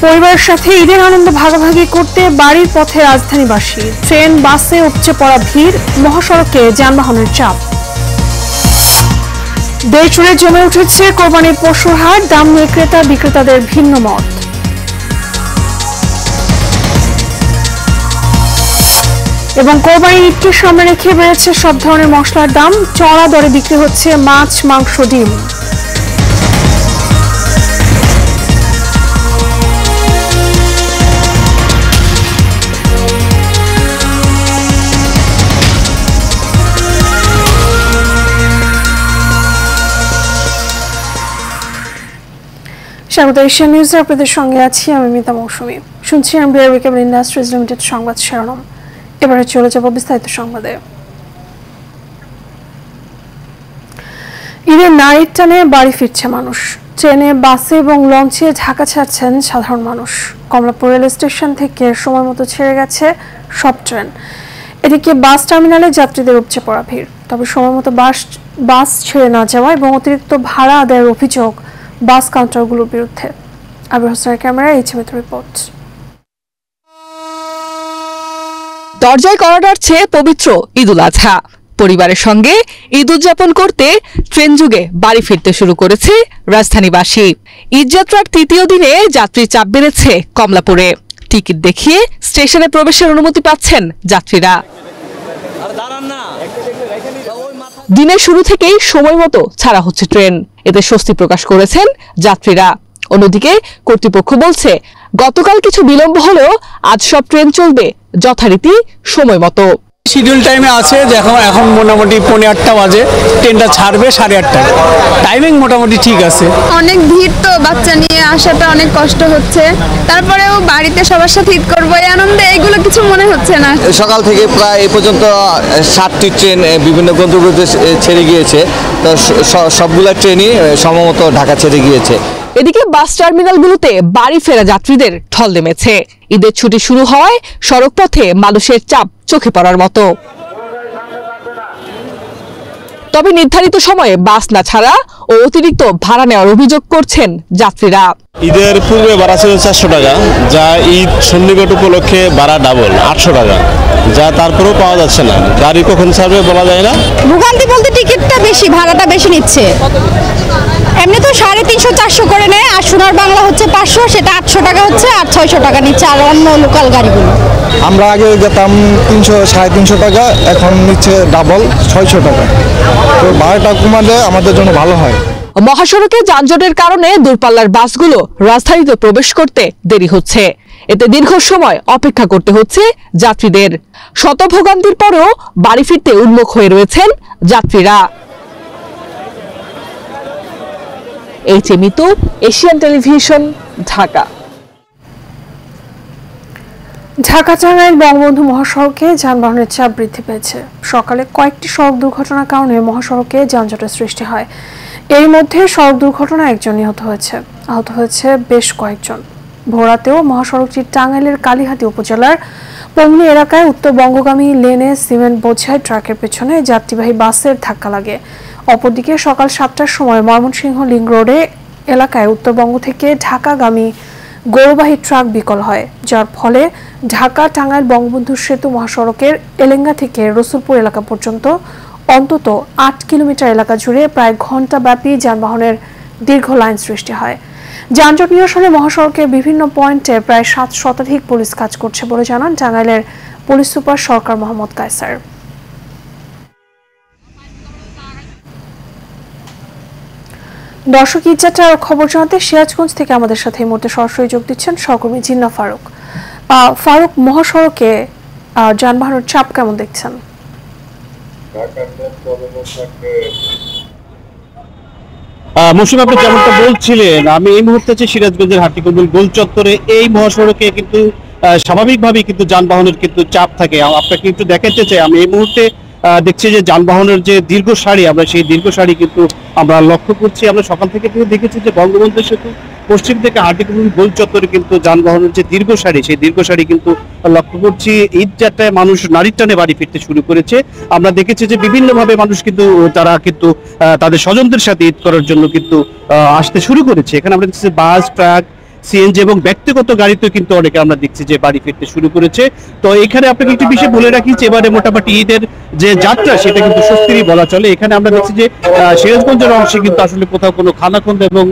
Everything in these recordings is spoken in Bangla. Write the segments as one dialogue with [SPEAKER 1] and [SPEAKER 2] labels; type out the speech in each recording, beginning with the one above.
[SPEAKER 1] পরিবারের সাথে ঈদের আনন্দ ভাগাভাগি করতে বাড়ির পথে রাজধানীবাসী। ট্রেন বাসে উপচে পড়া ভিড়, মহাসড়কে যানবাহনের চাপ। দেশ জুড়ে জমে উঠেছে কোরবানির পশুর হাট, দাম নিয়ে ক্রেতা বিক্রেতাদের ভিন্ন মত। এবং কোরবানির ঈদকে সামনে রেখে বেড়েছে সব ধরনের মশলার দাম, চড়া দরে বিক্রি হচ্ছে মাছ, মাংস, ডিম। স্বাগত এশিয়ান নিউজে, আপনাদের সঙ্গে আছি আমি মিতা মৌসুমী। শুনছি এমবিআর কেবল ইন্ডাস্ট্রিজ লিমিটেড সংবাদ শিরোনাম। এবারে চলে যাব বিস্তারিত সংবাদে। ঈদের নাইট টানে বাড়ি ফিরছে মানুষ। ট্রেনে, বাসে এবং লঞ্চে ঢাকা ছাড়ছেন সাধারণ মানুষ। কমলাপুর রেল স্টেশন থেকে সময় মতো ছেড়ে গেছে সব ট্রেন। এদিকে বাস টার্মিনালে যাত্রীদের উপচে পড়া ভিড়। তবে সময় মতো বাস ছেড়ে না যাওয়া এবং অতিরিক্ত ভাড়া আদায়ের অভিযোগ বাস কাউন্টারগুলোর বিরুদ্ধে। আবির হোসেনের ক্যামেরায় এই ছবিতে রিপোর্ট।
[SPEAKER 2] দরজায় করা নাড়ছে পবিত্র ঈদুল আজহা। পরিবারের সঙ্গে ঈদ উদযাপন করতে ট্রেন যুগে বাড়ি ফিরতে শুরু করেছে রাজধানীবাসী। ঈদযাত্রার তৃতীয় দিনে যাত্রী চাপ বেড়েছে কমলাপুরে। টিকিট দেখিয়ে স্টেশনে প্রবেশের অনুমতি পাচ্ছেন যাত্রীরা। দিনের শুরু থেকেই সময় মতো ছাড়া হচ্ছে ট্রেন, এতে স্বস্তি প্রকাশ করেছেন যাত্রীরা। অন্যদিকে কর্তৃপক্ষ বলছে, গতকাল কিছু বিলম্ব হলেও আজ সব ট্রেন চলবে যথারীতি সময় মতো।
[SPEAKER 3] শিডিউল টাইমে আছে, এখন মোটামুটি 8:30 বাজে, ট্রেনটা ছাড়বে 8:30টায়। টাইমিং মোটামুটি ঠিক আছে।
[SPEAKER 4] অনেক ভিড় তো, বাচ্চা নিয়ে আসাটা অনেক কষ্ট হচ্ছে, তারপরেও বাড়িতে সবার সাথে ঈদ করবো এই আনন্দে এগুলো কিছু মনে হচ্ছে না।
[SPEAKER 5] সকাল থেকে প্রায় এ পর্যন্ত 7টি ট্রেন বিভিন্ন গন্তব্যে ছেড়ে গিয়েছে, তো সবগুলো ট্রেনই সম্ভবত ঢাকা ছেড়ে গিয়েছে।
[SPEAKER 2] এদিকে বাস টার্মিনালগুলোতে বাড়ি ফেরা যাত্রীদের ঢল নেমেছে। ঈদের ছুটি শুরু হওয়ায় সড়ক পথে মানুষের চাপ চোখে পড়ার মতো। তবে নির্ধারিত সময়ে বাস না ছাড়া ও অতিরিক্ত ভাড়া নেওয়ার অভিযোগ করছেন যাত্রীরা।
[SPEAKER 6] ঈদের পূর্বে ভাড়া ছিল 400 টাকা, যা ঈদ সন্নিকট উপলক্ষে ভাড়া ডাবল 800 টাকা, যা তারপরেও পাওয়া যাচ্ছে না। গাড়ি কখন ছাড়বে বলা যায় না।
[SPEAKER 7] ভোগান্তি বলতে টিকিটটা বেশি, ভাড়াটা বেশি নিচ্ছে। এমনি তো 350-400 করে নেয়, আর সোনার বাংলা হচ্ছে 500, সেটা 800 টাকা হচ্ছে, আর 600 টাকা নিচ্ছে আর অন্য লোকাল গাড়িগুলো।
[SPEAKER 8] আমরা আগে যেতাম 300-350 টাকা, এখন নিচ্ছে ডাবল 600 টাকা। তো ভাড়াটা কমালে আমাদের জন্য ভালো হয়।
[SPEAKER 2] মহাসড়কে যানজটের কারণে দূরপাল্লার বাসগুলো রাজধানীতে প্রবেশ করতে দেরি হচ্ছে। এতে দীর্ঘ সময় অপেক্ষা করতে হচ্ছে যাত্রীদের। শত ভোগান্তির পরেও বাড়ি ফিরতে উন্মুখ হয়ে রয়েছেন যাত্রীরা। Mitu, Asian television, Dhaka.
[SPEAKER 1] ঢাকা টাঙ্গাইল বঙ্গবন্ধু মহাসড়কে যানবাহনের চাপ বৃদ্ধি পেয়েছে। সকালে কয়েকটি সড়ক দুর্ঘটনার কারণে মহাসড়কে যানজটের সৃষ্টি হয়। এর মধ্যে সড়ক দুর্ঘটনায় একজন নিহত হয়েছে, আহত হয়েছে বেশ কয়েকজন। ভোরাতেও মহাসড়কটি টাঙ্গাইলের কালীহাতী উপজেলার পংলি এলাকায় উত্তরবঙ্গগামী লেনে সিমেন্ট বোঝাই ট্রাকের পেছনে যাত্রীবাহী বাসের ধাক্কা লাগে। অপরদিকে সকাল 7টার সময় ময়মনসিংহ লিংক রোডে এলাকায় উত্তরবঙ্গ থেকে ঢাকাগামী গৌরবাহী ট্রাক বিকল হয়, যার ফলে ঢাকা টাঙ্গাইল বঙ্গবন্ধু সেতু মহাসড়কের এলেঙ্গা থেকে রসুলপুর এলাকা পর্যন্ত অন্তত 8 কিলোমিটার এলাকা জুড়ে প্রায় ঘণ্টাব্যাপী যানবাহনের দীর্ঘ লাইন সৃষ্টি হয়। যানজট নিরসনে মহাসড়কের বিভিন্ন পয়েন্টে প্রায় 7 শতাধিক পুলিশ কাজ করছে বলে জানান টাঙ্গাইলের পুলিশ সুপার সরকার মোহাম্মদ কায়সার। দর্শক, ঈদযাত্রার খবর জানাতে সিরাজগঞ্জ থেকে আমাদের সাথে এই মুহূর্তে সরাসরি যোগ দিচ্ছেন সহকর্মী জিন্না ফারুক। ফারুক, মহাসড়কে যানবাহনের চাপ কেমন দেখছেন?
[SPEAKER 6] মৌসুমী, আপনি যেমনটা বলছিলেন, আমি এই মুহূর্তে আছি সিরাজগঞ্জের হাটিকুমরুল গোল চত্বরে। এই মহাসড়কে কিন্তু স্বাভাবিকভাবেই কিন্তু যানবাহনের কিন্তু চাপ থাকে। আপনাকে একটু দেখাতে চাই, আমি এই মুহূর্তে দেখছি যে যানবাহনের যে দীর্ঘ সারি, আমরা সেই দীর্ঘ সারি কিন্তু আমরা লক্ষ্য করছি। আমরা সকাল থেকে কিন্তু দেখেছি যে বঙ্গবন্ধু সেতু পশ্চিম থেকে হাটিকুমরুল গোল চত্বরে কিন্তু যানবাহনের যে দীর্ঘ সারি, সেই দীর্ঘ সারি কিন্তু লক্ষ্য করছি। ঈদ যাত্রায় মানুষ নারীর টানে বাড়ি ফিরতে শুরু করেছে। আমরা দেখেছি যে বিভিন্নভাবে মানুষ কিন্তু তারা কিন্তু তাদের স্বজনদের সাথে ঈদ করার জন্য কিন্তু আসতে শুরু করেছে। এখানে আমরা দেখছি বাস, ট্রাক সিএনজি এবং ব্যক্তিগত গাড়িতেও কিন্তু অনেকে আমরা দেখছি যে বাড়ি ফিরতে শুরু করেছে। তো এখানে আপনাকে একটি বিষয় বলে রাখি যে এবারে মোটামুটি ঈদের যে যাত্রা সেটা কিন্তু স্বস্তিরই বলা চলে। এখানে আমরা দেখছি যে সিরাজগঞ্জের অংশে কিন্তু আসলে কোথাও কোনো খানাখন্দ এবং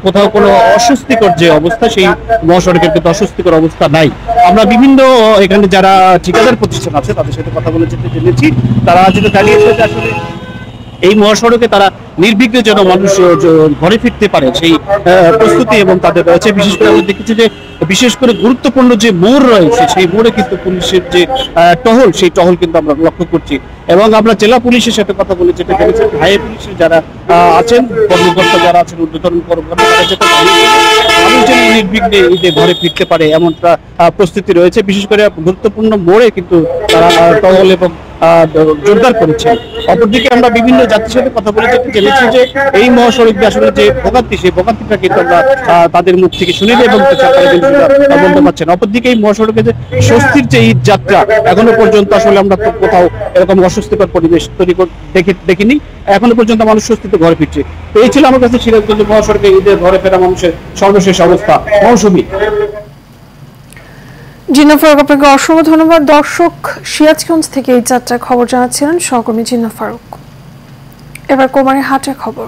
[SPEAKER 6] কোথাও কোনো অস্বস্তিকর যে অবস্থা, সেই মহাসড়কের কিন্তু অস্বস্তিকর অবস্থা নাই। আমরা বিভিন্ন এখানে যারা ঠিকাদার প্রতিষ্ঠান আছে তাদের সাথে কথা বলে যেতে জেনেছি, তারা যেটা জানিয়েছে যে আসলে এই মহাসড়কে তারা নির্বিঘ্নে যেন মানুষ ঘরে ফিরতে পারে সেই প্রস্তুতি এবং তাদের রয়েছে। বিশেষ করে আমরা দেখেছি যে বিশেষ করে গুরুত্বপূর্ণ যে মোড় রয়েছে সেই মোড়ে কিন্তু পুলিশের যে টহল, সেই টহল কিন্তু আমরা লক্ষ্য করছি। এবং আমরা জেলা পুলিশের সাথে কথা বলে যেটা জেনেছি, হাইওয়ে পুলিশের যারা আছেন কর্মকর্তা যারা আছেন, ঊর্ধ্বতন কর্মকর্তা, তারা যেটা মানুষ যেন নির্বিঘ্নে ঈদে ঘরে ফিরতে পারে এমনটা প্রস্তুতি রয়েছে। বিশেষ করে গুরুত্বপূর্ণ মোড়ে কিন্তু তারা টহল এবং জোরদার করেছে। অপরদিকে আমরা বিভিন্ন যাত্রীর সাথে কথা বলে যেতে জেনেছি যে এই মহাসড়ক দিয়ে আসলে যে ভোগান্তি, সেই ভোগান্তিটা কিন্তু আমরা তাদের মুখ থেকে শুনেছি এবং বলতে পারছেন। অপরদিকে এই মহাসড়কে যে স্বস্তির যে ঈদ যাত্রা, এখনো পর্যন্ত আসলে আমরা কোথাও এরকম অস্বস্তিকর পরিবেশ তৈরি দেখিনি। এখনো পর্যন্ত মানুষ স্বস্তিতে ঘরে ফিরছে। তো এই ছিল আমার কাছে সিরাজগঞ্জ মহাসড়কে ঈদের ঘরে ফেরা মানুষের সর্বশেষ অবস্থা। মৌসুমী।
[SPEAKER 1] জিন্না ফারুক, আপনাকে অসংখ্য ধন্যবাদ। দর্শক, সিরাজগঞ্জ থেকে এই যাত্রার খবর জানাচ্ছিলেন সহকর্মী জিন্না ফারুক। এবার কোরবানির হাটের খবর।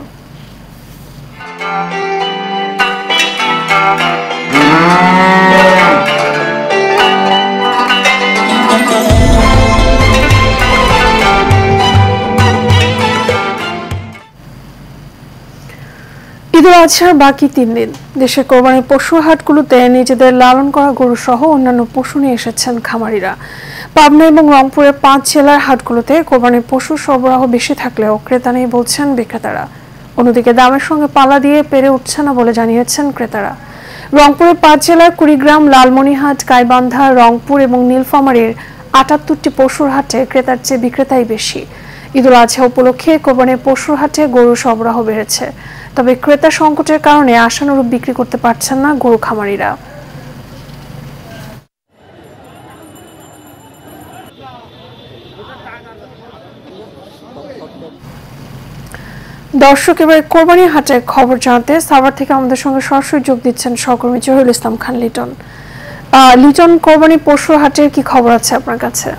[SPEAKER 1] ঈদুল আজহার বাকি 3 দিন দেশের কোরবানির পশুর হাটগুলোতে নিজেদের লালন করা গরু সহ অন্যান্য পশু নিয়ে এসেছেন খামারিরা। পাবনা এবং রংপুরের 5 জেলার হাটগুলোতে কোরবানির পশু সরবরাহ বেশি থাকলেও ক্রেতা নেই বলছেন বিক্রেতারা। অন্যদিকে দামের সঙ্গে পাল্লা দিয়ে পেরে উঠছে না বলে জানিয়েছেন ক্রেতারা। রংপুরের 5 জেলার কুড়িগ্রাম, লালমনিরহাট, গাইবান্ধা, রংপুর এবং নীলফামারীর 78টি পশুর হাটে ক্রেতার চেয়ে বিক্রেতাই বেশি। ঈদুল আজহা উপলক্ষে কোরবানির পশুর হাটে গরু সরবরাহ বেড়েছে, তবে ক্রেতা সংকটের কারণে আশানুরূপ বিক্রি করতে পারছেন না গরু খামারিরা। দর্শক, এবার কোরবানির হাটের খবর জানাতে সাভার থেকে আমাদের সঙ্গে সরাসরি যোগ দিচ্ছেন সহকর্মী জহিরুল ইসলাম খান লিটন। লিটন, কোরবানির পশুর হাটের কি খবর আছে আপনার কাছে?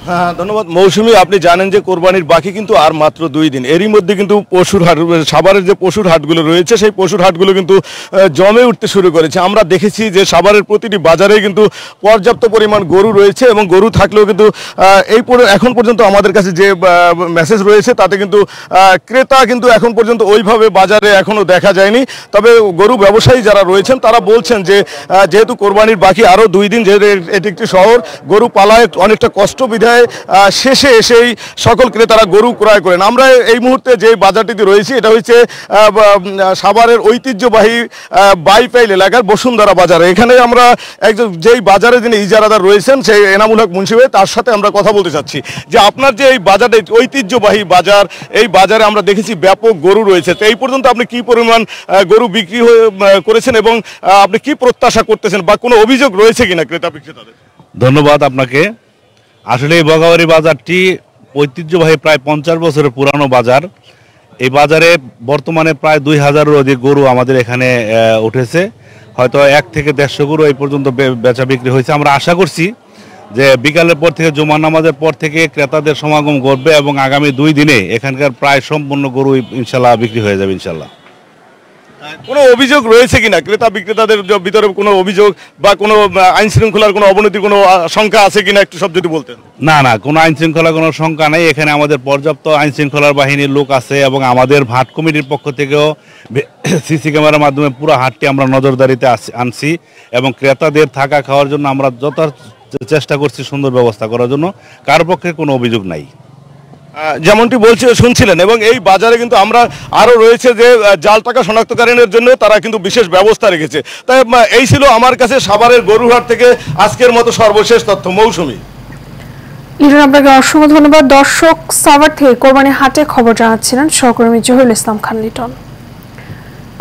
[SPEAKER 9] হ্যাঁ, ধন্যবাদ মৌসুমী। আপনি জানেন যে কোরবানির বাকি কিন্তু আর মাত্র 2 দিন। এরই মধ্যে কিন্তু পশুর হাট, সাভারের যে পশুর হাটগুলো রয়েছে সেই পশুর হাটগুলো কিন্তু জমে উঠতে শুরু করেছে। আমরা দেখেছি যে সাভারের প্রতিটি বাজারে কিন্তু পর্যাপ্ত পরিমাণ গরু রয়েছে এবং গরু থাকলেও কিন্তু এখন পর্যন্ত আমাদের কাছে যে মেসেজ রয়েছে তাতে কিন্তু ক্রেতা কিন্তু এখন পর্যন্ত ওইভাবে বাজারে এখনও দেখা যায়নি। তবে গরু ব্যবসায়ী যারা রয়েছেন তারা বলছেন যে যেহেতু কোরবানির বাকি আরও 2 দিন, যেহেতু এটি একটি শহর, গরু পালায় অনেকটা কষ্ট বিধায় শেষে এসেই সকল ক্রেতারা গরু ক্রয় করেন। আমরা এই মুহূর্তে যে বাজারটিতে রয়েছি এটা হচ্ছে সাভারের ঐতিহ্যবাহী বাইপাইল এলাকার বসুন্ধরা বাজারে। এখানে আমরা একজন যেই বাজারে যিনি ইজারাদার রয়েছেন সেই এনামুল হক মুন্সি ভাই, তার সাথে আমরা কথা বলতে চাচ্ছি যে আপনার যে এই বাজারে ঐতিহ্যবাহী বাজার, এই বাজারে আমরা দেখেছি ব্যাপক গরু রয়েছে। তো এই পর্যন্ত আপনি কি পরিমাণ গরু বিক্রি করেছেন এবং আপনি কি প্রত্যাশা করতেছেন বা কোনো অভিযোগ রয়েছে কিনা ক্রেতা বিক্রেতাদের?
[SPEAKER 10] ধন্যবাদ আপনাকে। আসলে এই বগাবাড়ি বাজারটি ঐতিহ্যবাহী প্রায় 50 বছরের পুরানো বাজার। এই বাজারে বর্তমানে প্রায় 2000-এর অধিক গরু আমাদের এখানে উঠেছে। হয়তো 1 থেকে 150 গরু এই পর্যন্ত বেচা বিক্রি হয়েছে। আমরা আশা করছি যে বিকালের পর থেকে, জুমার নামাজের পর থেকে ক্রেতাদের সমাগম ঘটবে এবং আগামী 2 দিনে এখানকার প্রায় সম্পূর্ণ গরু ইনশাল্লাহ বিক্রি হয়ে যাবে ইনশাল্লাহ।
[SPEAKER 9] কোনো অভিযোগ রয়েছে কিনা ক্রেতা বিক্রেতাদের ভিতরে? কোনো অভিযোগ বা কোনো আইন শৃঙ্খলার কোনো অবনতির কোনো শঙ্কা আছে কিনা একটু সব যদি বলতেন।
[SPEAKER 10] না, কোনো আইন শৃঙ্খলার কোনো শঙ্কা নেই। এখানে আমাদের পর্যাপ্ত আইন শৃঙ্খলার বাহিনীর লোক আছে এবং আমাদের হাট কমিটির পক্ষ থেকেও সিসি ক্যামেরার মাধ্যমে পুরো হাটটি আমরা নজরদারিতে আনছি এবং ক্রেতাদের থাকা খাওয়ার জন্য আমরা যথাযথ চেষ্টা করছি সুন্দর ব্যবস্থা করার জন্য। কারো পক্ষে কোনো অভিযোগ নাই।
[SPEAKER 9] যেমনটি শুনছিলেন। এবং এই বাজারে কিন্তু আমরা আরও রয়েছে যে জাল টাকা শনাক্তকারীদের জন্য তারা কিন্তু বিশেষ ব্যবস্থা রেখেছে। তাই এই ছিল আমার কাছে সাভারের গরুহাট থেকে আজকের মতো সর্বশেষ তথ্য। মৌসুমী।
[SPEAKER 1] লিটন, আপনাকে অসংখ্য ধন্যবাদ। দর্শক, সাভার থেকে কোরবানি হাটে খবর জানাচ্ছিলেন সহকর্মী জহিরুল ইসলাম খান লিটন।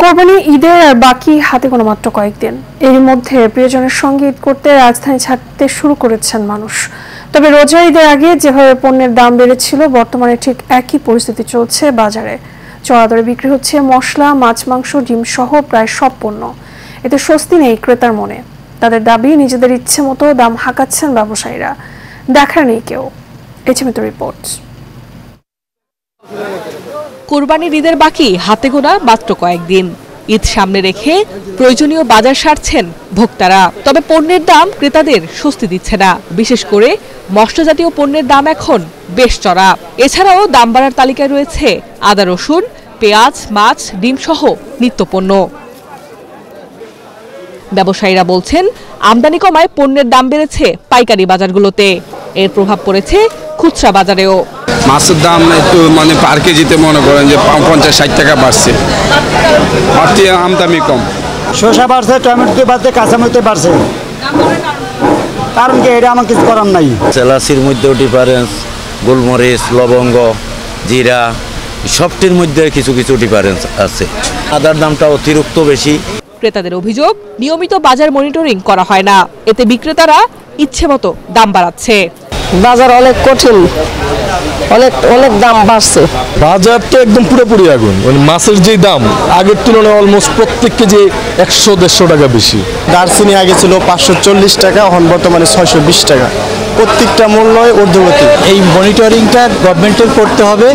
[SPEAKER 1] কোরবানি ঈদের আর বাকি হাতে কোনো মাত্র কয়েকদিন। এর মধ্যে প্রিয়জনের সঙ্গে ঈদ করতে রাজধানী ছাড়তে শুরু করেছেন মানুষ। তবে রোজা ঈদের আগে যেভাবে পণ্যের দাম বেড়েছিল, বর্তমানে ঠিক একই পরিস্থিতি চলছে বাজারে। চড়া দরে বিক্রি হচ্ছে মশলা, মাছ, মাংস, ডিম সহ প্রায় সব পণ্য। এতে স্বস্তি নেই ক্রেতার মনে। তাদের দাবি, নিজেদের ইচ্ছে মতো দাম হাঁকাচ্ছেন ব্যবসায়ীরা, দেখার নেই কেউ। এছাড়া রিপোর্ট।
[SPEAKER 2] কোরবানির ঈদের বাকি হাতে গোনা মাত্র কয়েকদিন। ঈদ সামনে রেখে প্রয়োজনীয় বাজার সারছেন ভোক্তারা। তবে পণ্যের দাম ক্রেতাদের স্বস্তি দিচ্ছে না। বিশেষ করে মশলাজাতীয় পণ্যের দাম এখন বেশ চড়া। এছাড়াও দাম বাড়ার তালিকায় রয়েছে আদা, রসুন, পেঁয়াজ, মাছ, ডিম সহ নিত্যপণ্য। ব্যবসায়ীরা বলছেন, আমদানি কমায় পণ্যের দাম বেড়েছে পাইকারি বাজারগুলোতে। এর প্রভাব পড়েছে খুচরা বাজারেও।
[SPEAKER 11] মাছের দাম একটু পার কেজিতে মনে করেন যে 50-60 টাকা বাড়ছে। আমদানি কম।
[SPEAKER 12] শসা বাড়ছে, টমেটো বাড়ছে, কাঁচামরিচ বাড়ছে। কারণ কি এটা আমার কিছু করার নাই।
[SPEAKER 13] এলাচির মধ্যেও ডিফারেন্স, গোলমরিচ, লবঙ্গ, জিরা সবটির মধ্যে কিছু কিছু ডিফারেন্স আছে। আদার দামটা অতিরিক্ত বেশি।
[SPEAKER 2] ক্রেতাদের অভিযোগ, নিয়মিত বাজার মনিটরিং করা হয় না। এতে বিক্রেতারা ইচ্ছে মতো দাম বাড়াচ্ছে।
[SPEAKER 14] বাজার অনেক কঠিন, অনেক দাম বাড়ছে।
[SPEAKER 15] বাজার তো একদম পুরোপুরি আগুন। মাছের যে দাম আগের তুলনায় অলমোস্ট প্রত্যেক কেজি 100-150 টাকা বেশি।
[SPEAKER 8] দারচিনি আগে ছিল 540 টাকা, এখন বর্তমানে 620 টাকা। প্রত্যেকটা মূল্যই ঊর্ধ্বগতি।
[SPEAKER 16] এই মনিটরিংটা গভর্নমেন্টের করতে হবে,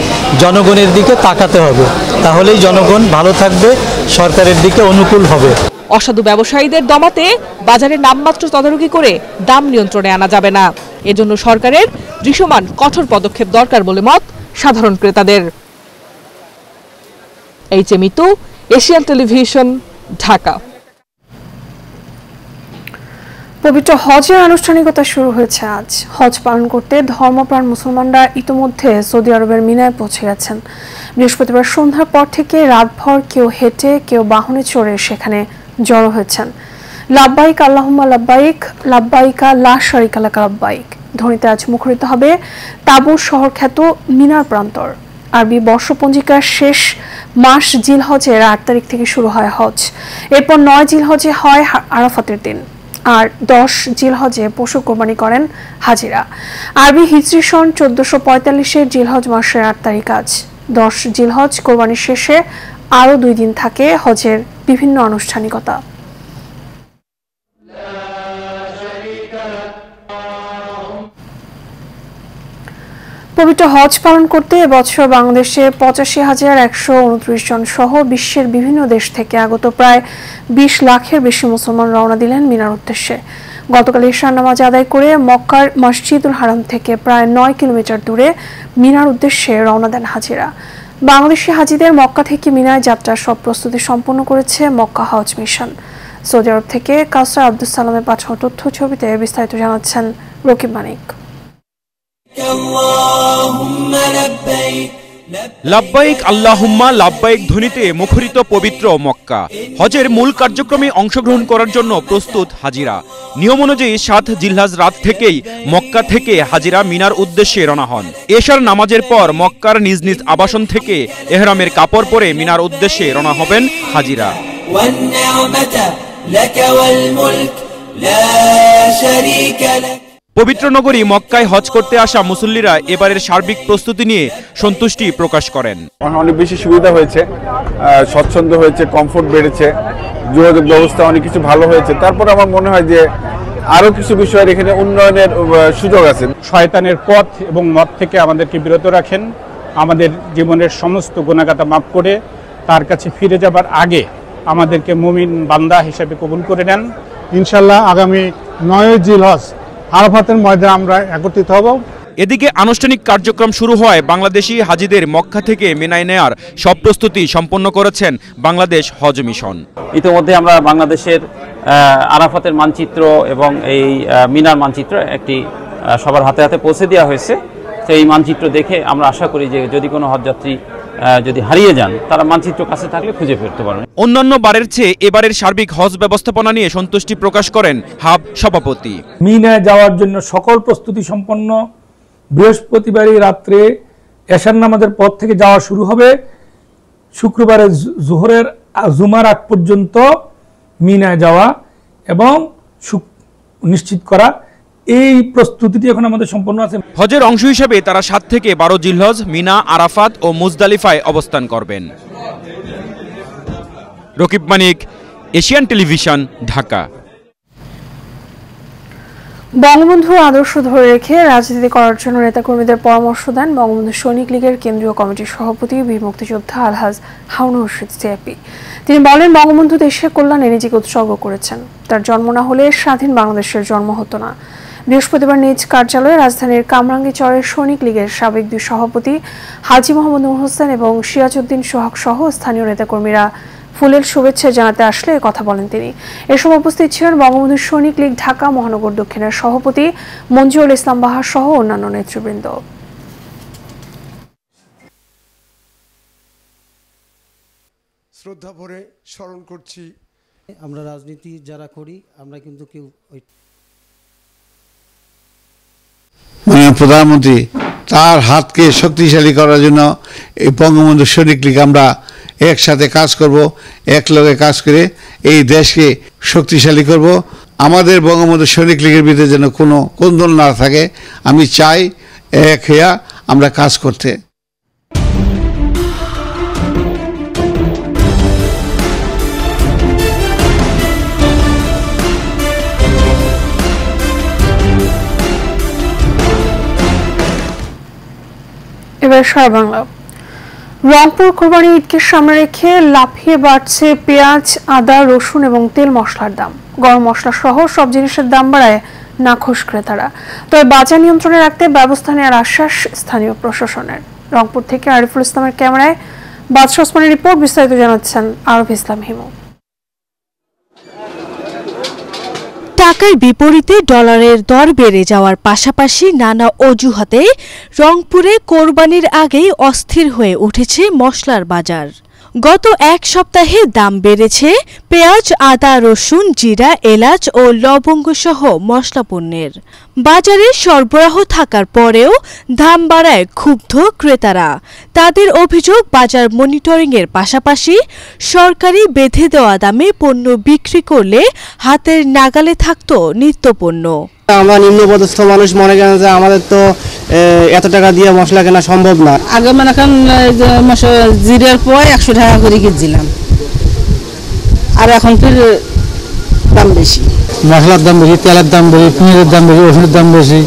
[SPEAKER 16] জনগণের দিকে তাকাতে হবে, তাহলেই জনগণ ভালো থাকবে, সরকারের দিকে অনুকূল হবে।
[SPEAKER 2] অসাধু ব্যবসায়ীদের দমাতে বাজারে নামমাত্র তদারকি করে দাম নিয়ন্ত্রণে আনা যাবে না। এজন্য সরকারের দৃশ্যমান কঠোর পদক্ষেপ দরকার বলে মত সাধারণ ক্রেতাদের। Mitu, Asian television, Dhaka.
[SPEAKER 1] পবিত্র হজের আনুষ্ঠানিকতা শুরু হয়েছে আজ। হজ পালন করতে ধর্মপ্রাণ মুসলমানরা ইতোমধ্যে সৌদি আরবের মিনায় পৌঁছে গেছেন। বৃহস্পতিবার সন্ধ্যার পর থেকে রাতভর কেউ হেঁটে, কেউ বাহনে চড়ে সেখানে জড়ো হয়েছেন। লাব্বাইক আল্লাহুম্মা লাব্বাইক, লাব্বাইকা লা শারিকা লাকা লাব্বাইক ধ্বনিতে আজ মুখরিত হবে তাবুর শহর খ্যাত মিনার প্রান্তর। আরবি বর্ষপঞ্জিকার শেষ মাস জিলহজের 8 তারিখ থেকে শুরু হয় হজ। এরপর 9 জিলহজে হয় আরাফাতের দিন, আর 10 জিলহজে পশু কোরবানি করেন হাজিরা। আরবি হিজরি সন 1445-এর জিলহজ মাসের 8 তারিখ আজ। 10 জিলহজ কোরবানির শেষে আরও 2 দিন থাকে হজের বিভিন্ন আনুষ্ঠানিকতা। পবিত্র হজ পালন করতে এবছর বাংলাদেশে 85,129 জন সহ বিশ্বের বিভিন্ন দেশ থেকে আগত প্রায় 20 লাখের বেশি মুসলমান রওনা দিলেন মিনার উদ্দেশ্যে। গতকাল ঈশার নামাজ আদায় করে মক্কার মসজিদুল হারাম থেকে প্রায় 9 কিলোমিটার দূরে মিনার উদ্দেশ্যে রওনা দেন হাজিরা। বাংলাদেশি হাজিদের মক্কা থেকে মিনায় যাত্রার সব প্রস্তুতি সম্পন্ন করেছে মক্কা হজ মিশন। সৌদি আরব থেকে কাউসার আব্দুল সালামের পাঠানো তথ্য ছবিতে বিস্তারিত জানাচ্ছেন রকিব মানিক।
[SPEAKER 17] লাব্বাইক আল্লাহুম্মা লাব্বাইক ধ্বনিতে মুখরিত পবিত্র মক্কা। হজের মূল কার্যক্রমে অংশগ্রহণ করার জন্য প্রস্তুত হাজিরা। নিয়ম অনুযায়ী 7 জিলহজ রাত থেকেই মক্কা থেকে হাজিরা মিনার উদ্দেশ্যে রওনা হন। এশার নামাজের পর মক্কার নিজ নিজ আবাসন থেকে ইহরামের কাপড় পরে মিনার উদ্দেশ্যে রওনা হবেন হাজিরা। পবিত্র নগরী মক্কায় হজ করতে আসা মুসল্লিরা এবারের সার্বিক প্রস্তুতি নিয়ে সন্তুষ্টি প্রকাশ করেন।
[SPEAKER 18] অনেক বেশি সুবিধা হয়েছে, স্বচ্ছন্দ হয়েছে, কমফোর্ট বেড়েছে, যোগাযোগ ব্যবস্থা অনেক কিছু ভালো হয়েছে। তারপর আমার মনে হয় যে আরো কিছু বিষয়ের এখানে উন্নয়নের সুযোগ আছে।
[SPEAKER 19] শয়তানের পথ এবং মত থেকে আমাদেরকে বিরত রাখেন, আমাদের জীবনের সমস্ত গুনাহগাতা মাফ করে তার কাছে ফিরে যাবার আগে আমাদেরকে মুমিন বান্দা হিসেবে কবুল করে নেন।
[SPEAKER 20] ইনশাআল্লাহ আগামী 9 জিলহজ আরাফাতের ময়দানে আমরা একত্রিত হব।
[SPEAKER 17] এদিকে আনুষ্ঠানিক কার্যক্রম শুরু হয় বাংলাদেশি হাজিদের মক্কা থেকে মিনায় নেয়ার সব প্রস্তুতি সম্পন্ন করেছেন বাংলাদেশ হজ মিশন।
[SPEAKER 21] ইতিমধ্যে আমরা বাংলাদেশের আরাফাতের মানচিত্র এবং এই মিনার মানচিত্র একটি সবার হাতে হাতে পৌঁছে দেওয়া হয়েছে। তো এই মানচিত্র দেখে আমরা আশা করি যে যদি কোনো হজযাত্রী যদি হারিয়ে যান তারা মানচিত্র কাছে থাকলে খুঁজে ফিরতে পারবেন।
[SPEAKER 17] অন্যান্য বারের চেয়ে এবারের সার্বিক হজ ব্যবস্থাপনা নিয়ে সন্তুষ্টি প্রকাশ করেন হাব সভাপতি।
[SPEAKER 22] মিনায় যাওয়ার জন্য সকল প্রস্তুতি সম্পন্ন। বৃহস্পতিবারই রাত্রে এশার নামাজের পর থেকে যাওয়া শুরু হবে। শুক্রবারে জোহরের জুমার আগ পর্যন্ত মিনায় যাওয়া এবং নিশ্চিত করা এই প্রস্তুতিটি এখন আমাদের সম্পন্ন আছে।
[SPEAKER 17] হজের অংশ হিসেবে তারা 7 থেকে 12 জিলহজ মিনা, আরাফাত ও মুজদালিফায় অবস্থান করবেন। রকিব মানিক, এশিয়ান টেলিভিশন, ঢাকা।
[SPEAKER 1] বঙ্গবন্ধুর আদর্শ ধরে রেখে রাজনীতি করার জন্য নেতাকর্মীদের পরামর্শ দেন বঙ্গবন্ধু সৈনিক লীগের কেন্দ্রীয় কমিটির সভাপতি বীর মুক্তিযোদ্ধা আলহাজ হারুনুর রশিদ সিআইপি। তিনি বলেন, বঙ্গবন্ধু দেশের কল্যাণে নিজেকে উৎসর্গ করেছেন। তার জন্ম না হলে স্বাধীন বাংলাদেশের জন্ম হতো না। বৃহস্পতিবার নিজ কার্যালয়ে রাজধানীর কামরাঙ্গীচরের সৈনিক লীগের সাবেক দুই সভাপতি হাজী মোহাম্মদ নূর হোসেন এবং সিরাজউদ্দিন সোহাগ সহ স্থানীয় নেতাকর্মীরা ফুলের শুভেচ্ছা জানাতে আসলে কথা বলেন তিনি। এ সময় উপস্থিত ছিলেন বঙ্গবন্ধু সৈনিক লীগ ঢাকা মহানগর দক্ষিণের সভাপতি মঞ্জুরুল ইসলাম বাহার সহ অন্যান্য নেতৃবৃন্দ।
[SPEAKER 3] শ্রদ্ধা ভরে স্মরণ করছি।
[SPEAKER 4] আমরা রাজনীতি যারা করি আমরা কিন্তু কেউ
[SPEAKER 23] প্রধানমন্ত্রী তার হাতকে শক্তিশালী করার জন্য এই বঙ্গবন্ধু সৈনিক লীগ আমরা একসাথে কাজ করব, একলগে কাজ করে এই দেশকে শক্তিশালী করব। আমাদের বঙ্গবন্ধু সৈনিক লীগের ভিতরে যেন কোনো কোন্দল না থাকে, আমি চাই এক হইয়া আমরা কাজ করতে।
[SPEAKER 1] এবার সারা বাংলা। রংপুর কোরবানি ঈদকে সামনে রেখে লাফিয়ে বাড়ছে পেঁয়াজ, আদা, রসুন এবং তেল মশলার দাম। গরম মশলা সহ সব জিনিসের দাম বাড়ায় নাখোশ ক্রেতারা। তবে বাজার নিয়ন্ত্রণে রাখতে ব্যবস্থা নেওয়ার আশ্বাস স্থানীয় প্রশাসনের। রংপুর থেকে আরিফুল ইসলামের ক্যামেরায় বাদশা ওসমানের রিপোর্ট। বিস্তারিত জানাচ্ছেন আরব ইসলাম হিমু।
[SPEAKER 24] টাকার বিপরীতে ডলারের দর বেড়ে যাওয়ার পাশাপাশি নানা অজুহাতে রংপুরে কোরবানির আগেই অস্থির হয়ে উঠেছে মশলার বাজার। গত এক সপ্তাহে দাম বেড়েছে পেঁয়াজ, আদা, রসুন, জিরা, এলাচ ও লবঙ্গ সহ মশলা পণ্যের। বাজারে সরবরাহ থাকার পরেও দাম বাড়ায় ক্ষুব্ধ ক্রেতারা। তাদের অভিযোগ, বাজার মনিটরিংয়ের পাশাপাশি সরকারি বেঁধে দেওয়া দামে পণ্য বিক্রি করলে হাতের নাগালে থাকত নিত্যপণ্য।
[SPEAKER 25] আমরা নিম্নপদস্থ মানুষ মনে করেন যে আমাদের তো এত টাকা দিয়ে মশলা কেনা সম্ভব না।
[SPEAKER 14] আগে মানে এখন জিরার পয় 100 টাকা করে কিনছিলাম, আর এখন ফির দাম বেশি।
[SPEAKER 4] মশলার দাম বেশি, তেলের দাম বেশি, পেঁয়াজের দাম বেশি, ওষুধের দাম বেশি,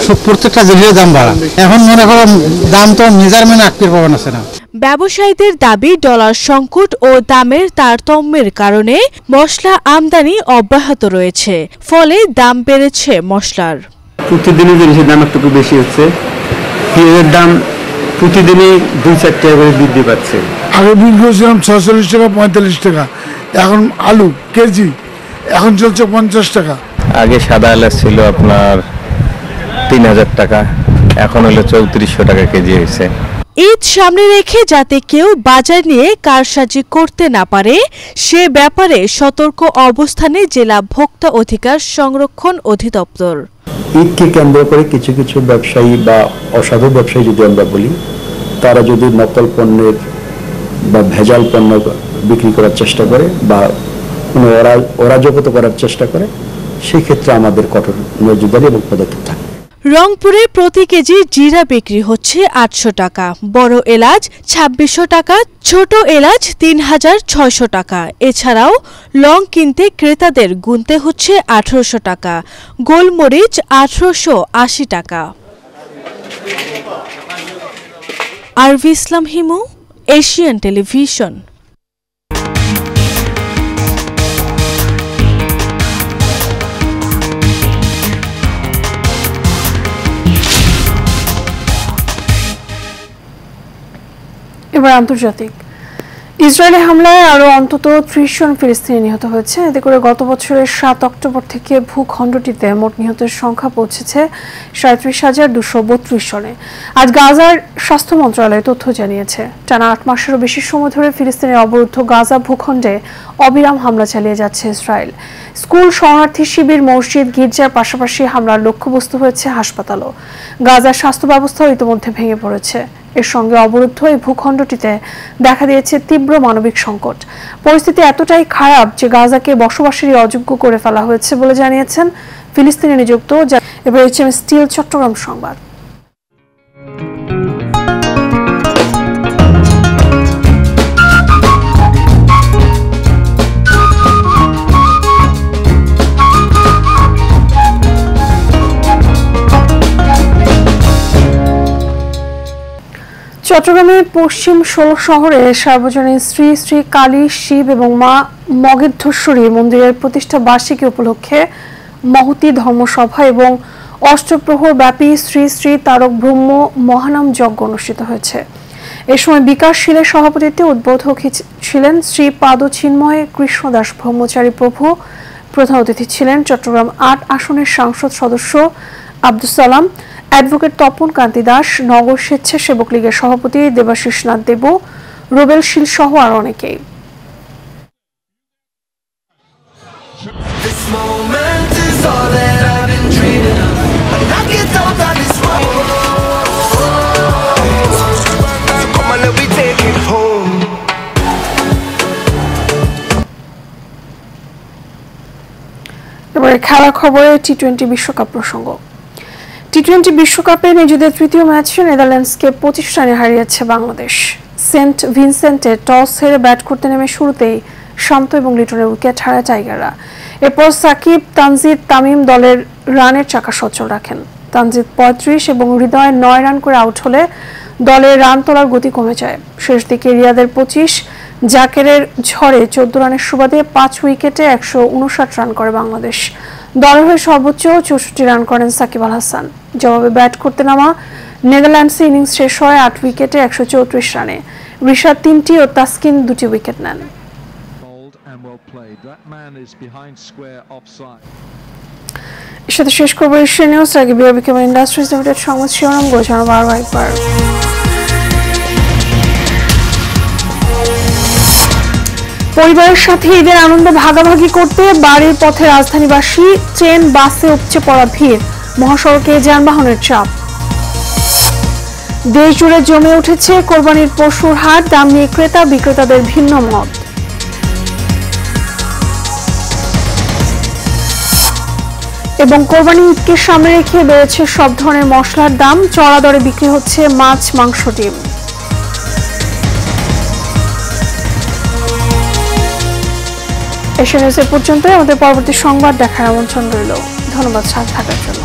[SPEAKER 4] সব প্রত্যেকটা জিনিসের দাম বাড়া। এখন মনে করো দাম তো মেজারমেন্ট আঁকতে পারবেন না।
[SPEAKER 24] ব্যবসায়ীদের দাবি, ডলার সংকট ও দামের তারতম্যের কারণে মশলা আমদানি অব্যাহত রয়েছে, ফলে দাম বেড়েছে মশলার।
[SPEAKER 26] প্রতিদিনই জিনিসের দাম একটু বেশি হচ্ছে। পেঁয়াজের দাম প্রতিদিনই 2-4 টাকা করে বৃদ্ধি পাচ্ছে।
[SPEAKER 20] আগে বিক্রি করছিলাম 46 টাকা, 45 টাকা। এখন আলু কেজি এখন চলছে 50 টাকা।
[SPEAKER 27] আগে সাদা এলাচ ছিল আপনার 3000 টাকা, এখন হলো 3400 টাকা কেজি হয়েছে।
[SPEAKER 24] ঈদ সামনে রেখে যাতে কেউ বাজার নিয়ে কারসাজি করতে না পারে সে ব্যাপারে সতর্ক অবস্থানে জেলা ভোক্তা অধিকার সংরক্ষণ অধিদপ্তর।
[SPEAKER 28] ঈদকে কেন্দ্র করে কিছু কিছু ব্যবসায়ী বা অসাধু ব্যবসায়ী যদি আমরা বলি, তারা যদি নকল পণ্যের বা ভেজাল পণ্য বিক্রি করার চেষ্টা করে বা কোনো অরাজকতা করার চেষ্টা করে, সেই ক্ষেত্রে আমাদের কঠোর নজরদারি এবং পদক্ষেপ থাকে।
[SPEAKER 24] রংপুরে প্রতি কেজি জিরা বিক্রি হচ্ছে 800 টাকা, বড় এলাচ 2600 টাকা, ছোট এলাচ 3600 টাকা। এছাড়াও লং কিনতে ক্রেতাদের গুনতে হচ্ছে 1800 টাকা, গোলমরিচ 1880 টাকা। আরব ইসলাম হিমু, এশিয়ান টেলিভিশন।
[SPEAKER 1] এবার আন্তর্জাতিক। ইসরায়েলি হামলায় আরও অন্তত 30 জন ফিলিস্তিনি নিহত হয়েছে। এতে করে গত বছরের 7 অক্টোবর থেকে ভূখণ্ডটিতে মোট নিহতের সংখ্যা পৌঁছেছে 37,232 জনে। আজ গাজার স্বাস্থ্য মন্ত্রণালয় তথ্য জানিয়েছে, টানা 8 মাসেরও বেশি সময় ধরে ফিলিস্তিনের অবরুদ্ধ গাজা ভূখণ্ডে অবিরাম হামলা চালিয়ে যাচ্ছে ইসরায়েল। স্কুল, শরণার্থী শিবির, মসজিদ, গির্জার পাশাপাশি হামলার লক্ষ্যবস্তু হয়েছে হাসপাতালও। গাজার স্বাস্থ্য ব্যবস্থাও ইতিমধ্যে ভেঙে পড়েছে। এর সঙ্গে অবরুদ্ধ এই ভূখণ্ডটিতে দেখা দিয়েছে তীব্র মানবিক সংকট। পরিস্থিতি এতটাই খারাপ যে গাজাকে বসবাসেরই অযোগ্য করে ফেলা হয়েছে বলে জানিয়েছেন ফিলিস্তিনে নিযুক্ত। এবার HM স্টিল চট্টগ্রাম সংবাদ। চট্টগ্রামের পশ্চিম ষোল শহরে সার্বজনীন শ্রী শ্রী কালী, শিব এবং মা মগেদ্ধেশ্বরী মন্দিরের প্রতিষ্ঠা বার্ষিকী উপলক্ষে মহতী ধর্মসভা এবং অষ্টপ্রহর ব্যাপী শ্রী শ্রী তারক ব্রহ্ম মহানাম যজ্ঞ অনুষ্ঠিত হয়েছে। এ সময় বিকাশশীলের সভাপতিত্বে উদ্বোধক ছিলেন শ্রী পাদচিন্ময় কৃষ্ণদাস ব্রহ্মচারী প্রভু। প্রধান অতিথি ছিলেন চট্টগ্রাম ৮ আসনের সংসদ সদস্য আব্দুস সালাম, অ্যাডভোকেট তপন কান্তি দাস, নগর স্বেচ্ছাসেবক লীগের সভাপতি দেবাশিস নাথ দেবু, রুবেল শীল সহ আর অনেকেই। এবারে খেলার খবরে টি-20 বিশ্বকাপ প্রসঙ্গ। টি-20 বিশ্বকাপে নিজেদের তৃতীয় ম্যাচে নেদারল্যান্ডসকে 25 রানে হারিয়েছে বাংলাদেশ। সেন্ট ভিনসেন্টে টস হেরে ব্যাট করতে নেমে শুরুতেই শান্ত এবং লিটনের উইকেট হারায় টাইগাররা। এরপর সাকিব, তানজিদ, তামিম দলের রানের চাকা সচল রাখেন। তানজিদ 35 এবং হৃদয় 9 রান করে আউট হলে দলের রান তোলার গতি কমে যায়। শেষ দিকে রিয়াদের 25, জাকেরের ঝড়ে 14 রানের সুবাদে 5 উইকেটে 159 রান করে বাংলাদেশ। দলের হয়ে সর্বোচ্চ 64 রান করেন সাকিব আল হাসান। জবাবে ব্যাট করতে নামা নেদারল্যান্ডসে ইনিংস শেষ হয় 8 উইকেটে 134 রানে। রিশাদ 3টি ও তাসকিন 2টি উইকেট নেন। এর সাথে শেষ করবো এশিয়া নিউজ। আগে বিআরবি কেবল ইন্ডাস্ট্রিজ লিমিটেড সংবাদ শিরোনাম গোছানো বারবার একবার। পরিবারের সাথে ঈদের আনন্দ ভাগাভাগি করতে বাড়ির পথে রাজধানীবাসী, ট্রেন বাসে উপচে পড়া ভিড়, মহাসড়কে যানবাহনের চাপ। দেশ জুড়ে জমে উঠেছে কোরবানির পশুর হাট, দাম নিয়ে ক্রেতা বিক্রেতাদের ভিন্ন মত। এবং কোরবানি ঈদকে সামনে রেখে বেড়েছে সব ধরনের মশলার দাম, চড়া দরে বিক্রি হচ্ছে মাছ, মাংস, ডিম। এশিয়া নিউজ পর্যন্ত। আমাদের পরবর্তী সংবাদ দেখার আমন্ত্রণ রইল। ধন্যবাদ সাথে থাকার জন্য।